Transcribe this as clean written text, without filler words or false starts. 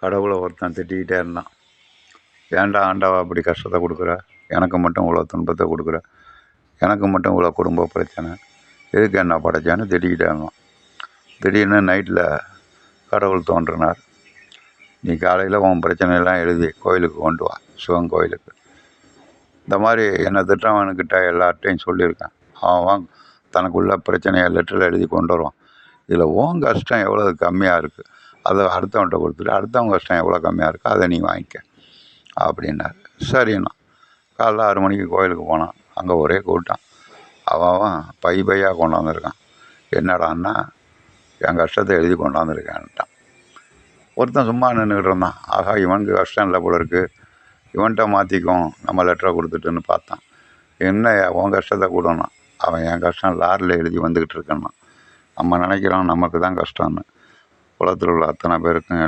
கடவுளை ஒருத்தன் திட்டிக்கிட்டே இருந்தான். ஏன்டா ஆண்டவா அப்படி கஷ்டத்தை கொடுக்குற, எனக்கு மட்டும் இவ்வளோ துன்பத்தை கொடுக்குற, எனக்கு மட்டும் இவ்வளோ குடும்ப பிரச்சனை, எதுக்கு என்ன படைச்சான்னு திட்டிக்கிட்டே இருந்தான். திடீர்னு நைட்டில் கடவுள் தோன்றினார். நீ காலையில் உன் பிரச்சனையெல்லாம் எழுதி கோயிலுக்கு கொண்டு வா, சிவன் கோயிலுக்கு. இந்த மாதிரி என்னை திட்டவனுக்கிட்ட எல்லார்ட்டையும் சொல்லியிருக்கேன். அவன் தனக்குள்ள பிரச்சனையை லெட்டரில் எழுதி கொண்டு வருவான். இதில் உன் கஷ்டம் எவ்வளோ கம்மியாக இருக்குது, அதை அடுத்தவன்கிட்ட கொடுத்துட்டு அடுத்தவங்க கஷ்டம் எவ்வளோ கம்மியாக இருக்குது அதை நீ வாங்கிக்க அப்படின்னாரு. சரிண்ணா. காலைல 6 மணிக்கு கோயிலுக்கு போனான். அங்கே ஒரே கூட்டம். அவன் பையாக கொண்டாந்துருக்கான். என்னடான்னா, என் கஷ்டத்தை எழுதி கொண்டாந்துருக்கான்ட்டான். ஒருத்தன் சும்மா நின்றுக்கிட்டு இருந்தான். ஆகா, இவனுக்கு கஷ்டம் இல்லை போல இருக்குது, இவன்கிட்ட மாற்றிக்கும் நம்ம லெட்டரை கொடுத்துட்டுன்னு பார்த்தான். என்ன உன் கஷ்டத்தை கூடணும், அவன் என் கஷ்டம் லாரியில் எழுதி வந்துக்கிட்டு இருக்கான்னா. நம்ம நினைக்கிறோம் நமக்கு தான் கஷ்டம்னு. உலகத்தில் உள்ள அத்தனை பேருக்கும்